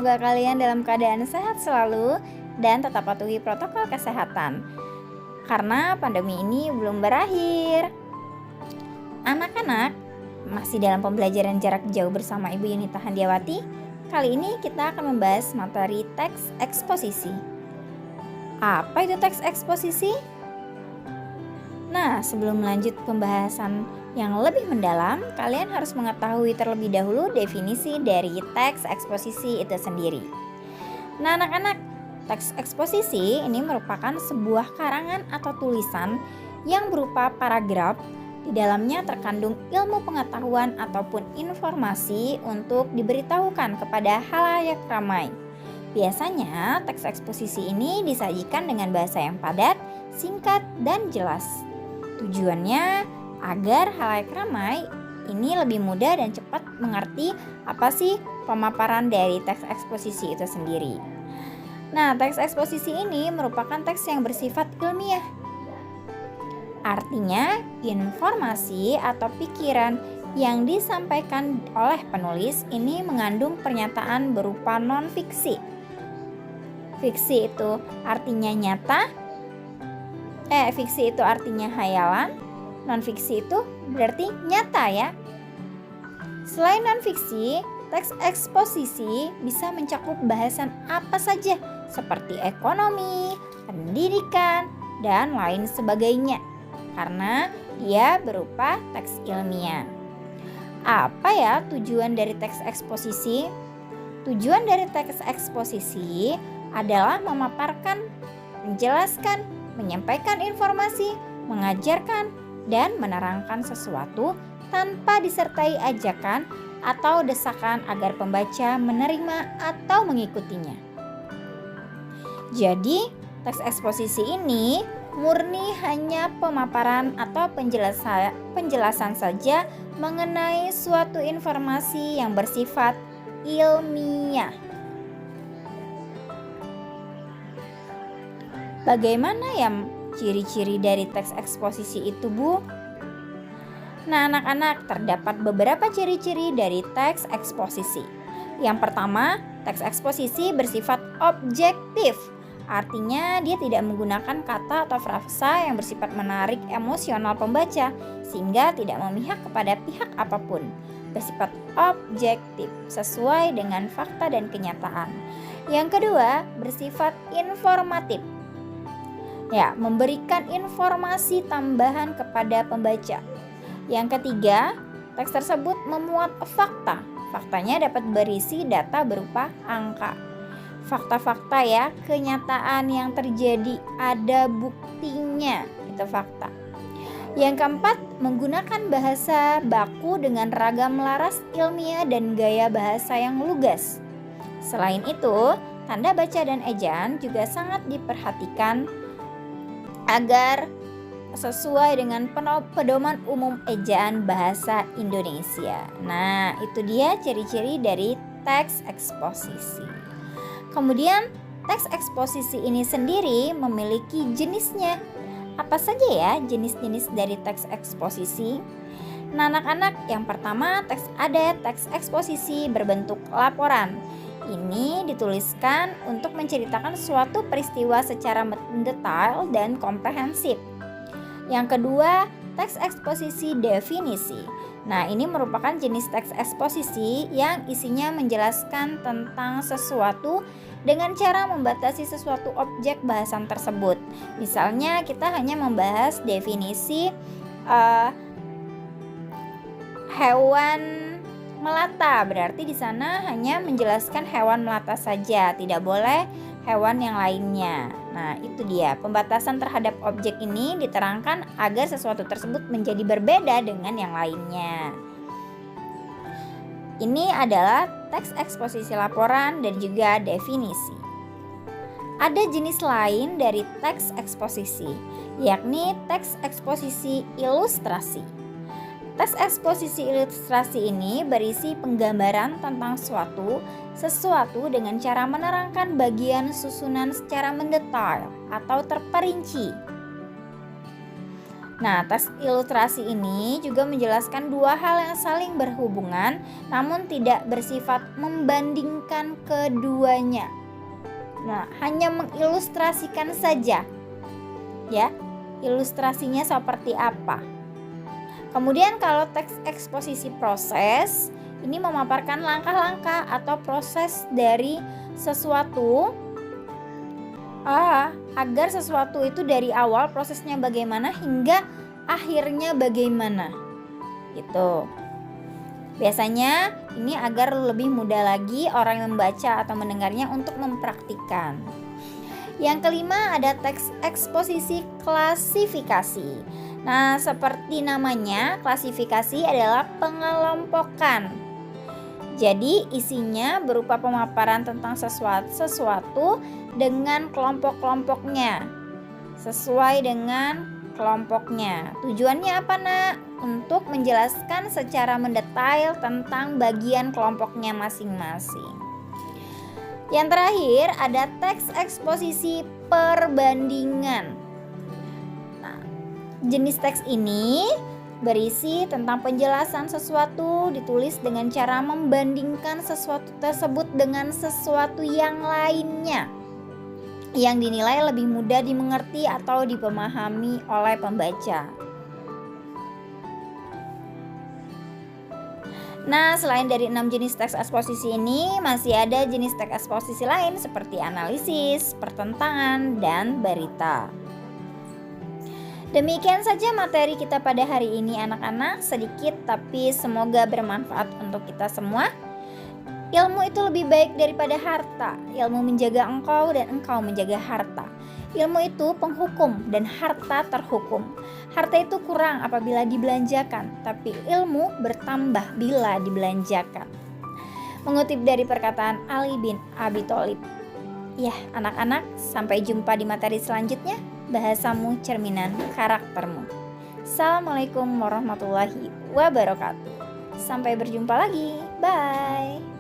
semoga kalian dalam keadaan sehat selalu dan tetap patuhi protokol kesehatan. Karena pandemi ini belum berakhir. Anak-anak, masih dalam pembelajaran jarak jauh bersama Ibu Yunita Handiawati. Kali ini kita akan membahas materi teks eksposisi. Apa itu teks eksposisi? Nah, sebelum lanjut pembahasan yang lebih mendalam, kalian harus mengetahui terlebih dahulu definisi dari teks eksposisi itu sendiri. Nah, anak-anak, teks eksposisi ini merupakan sebuah karangan atau tulisan yang berupa paragraf. Di dalamnya terkandung ilmu pengetahuan ataupun informasi untuk diberitahukan kepada khalayak ramai. Biasanya, teks eksposisi ini disajikan dengan bahasa yang padat, singkat, dan jelas. Tujuannya agar khalayak ramai ini lebih mudah dan cepat mengerti apa sih pemaparan dari teks eksposisi itu sendiri. Nah, teks eksposisi ini merupakan teks yang bersifat ilmiah. Artinya, informasi atau pikiran yang disampaikan oleh penulis ini mengandung pernyataan berupa non-fiksi. Fiksi itu artinya nyata, fiksi itu artinya hayalan, non-fiksi itu berarti nyata ya. Selain non-fiksi, teks eksposisi bisa mencakup bahasan apa saja seperti ekonomi, pendidikan, dan lain sebagainya karena dia berupa teks ilmiah. Apa ya tujuan dari teks eksposisi? Tujuan dari teks eksposisi adalah memaparkan, menjelaskan, menyampaikan informasi, mengajarkan, dan menerangkan sesuatu tanpa disertai ajakan atau desakan agar pembaca menerima atau mengikutinya. Jadi, teks eksposisi ini murni hanya pemaparan atau penjelasan saja mengenai suatu informasi yang bersifat ilmiah. Bagaimana ya ciri-ciri dari teks eksposisi itu, Bu? Nah, anak-anak, terdapat beberapa ciri-ciri dari teks eksposisi. Yang pertama, teks eksposisi bersifat objektif. Artinya dia tidak menggunakan kata atau frasa yang bersifat menarik emosional pembaca sehingga tidak memihak kepada pihak apapun. Bersifat objektif sesuai dengan fakta dan kenyataan. Yang kedua, bersifat informatif. Ya, memberikan informasi tambahan kepada pembaca. Yang ketiga, teks tersebut memuat fakta. Faktanya dapat berisi data berupa angka. Fakta-fakta ya, kenyataan yang terjadi, ada buktinya, itu fakta. Yang keempat, menggunakan bahasa baku dengan ragam laras ilmiah dan gaya bahasa yang lugas. Selain itu, tanda baca dan ejaan juga sangat diperhatikan agar sesuai dengan pedoman umum ejaan bahasa Indonesia. Nah, itu dia ciri-ciri dari teks eksposisi. Kemudian, teks eksposisi ini sendiri memiliki jenisnya. Apa saja ya jenis-jenis dari teks eksposisi? Nah, anak-anak, yang pertama ada teks eksposisi berbentuk laporan. Ini dituliskan untuk menceritakan suatu peristiwa secara mendetail dan komprehensif. Yang kedua, teks eksposisi definisi. Nah, ini merupakan jenis teks eksposisi yang isinya menjelaskan tentang sesuatu dengan cara membatasi sesuatu objek bahasan tersebut. Misalnya, kita hanya membahas definisi hewan melata, berarti di sana hanya menjelaskan hewan melata saja, tidak boleh hewan yang lainnya. Nah, itu dia, pembatasan terhadap objek ini diterangkan agar sesuatu tersebut menjadi berbeda dengan yang lainnya. Ini adalah teks eksposisi laporan dan juga definisi. Ada jenis lain dari teks eksposisi, yakni teks eksposisi ilustrasi. Teks eksposisi ilustrasi ini berisi penggambaran tentang sesuatu dengan cara menerangkan bagian susunan secara mendetail atau terperinci. Nah, teks ilustrasi ini juga menjelaskan dua hal yang saling berhubungan namun tidak bersifat membandingkan keduanya. Nah, hanya mengilustrasikan saja. Ya, ilustrasinya seperti apa? Kemudian kalau teks eksposisi proses, ini memaparkan langkah-langkah atau proses dari sesuatu agar sesuatu itu dari awal prosesnya bagaimana hingga akhirnya bagaimana. Gitu. Biasanya ini agar lebih mudah lagi orang yang membaca atau mendengarnya untuk mempraktikkan. Yang kelima ada teks eksposisi klasifikasi. Nah, seperti namanya, klasifikasi adalah pengelompokan. Jadi isinya berupa pemaparan tentang sesuatu dengan kelompok-kelompoknya. Sesuai dengan kelompoknya. Tujuannya apa, Nak? Untuk menjelaskan secara mendetail tentang bagian kelompoknya masing-masing. Yang terakhir ada teks eksposisi perbandingan. Nah, jenis teks ini berisi tentang penjelasan sesuatu ditulis dengan cara membandingkan sesuatu tersebut dengan sesuatu yang lainnya yang dinilai lebih mudah dimengerti atau dipahami oleh pembaca. Nah, selain dari 6 jenis teks eksposisi ini, masih ada jenis teks eksposisi lain seperti analisis, pertentangan, dan berita. Demikian saja materi kita pada hari ini anak-anak, sedikit tapi semoga bermanfaat untuk kita semua. Ilmu itu lebih baik daripada harta. Ilmu menjaga engkau dan engkau menjaga harta. Ilmu itu penghukum dan harta terhukum. Harta itu kurang apabila dibelanjakan, tapi ilmu bertambah bila dibelanjakan. Mengutip dari perkataan Ali bin Abi Thalib. Ya, anak-anak, sampai jumpa di materi selanjutnya. Bahasamu cerminan karaktermu. Assalamualaikum warahmatullahi wabarakatuh. Sampai berjumpa lagi. Bye.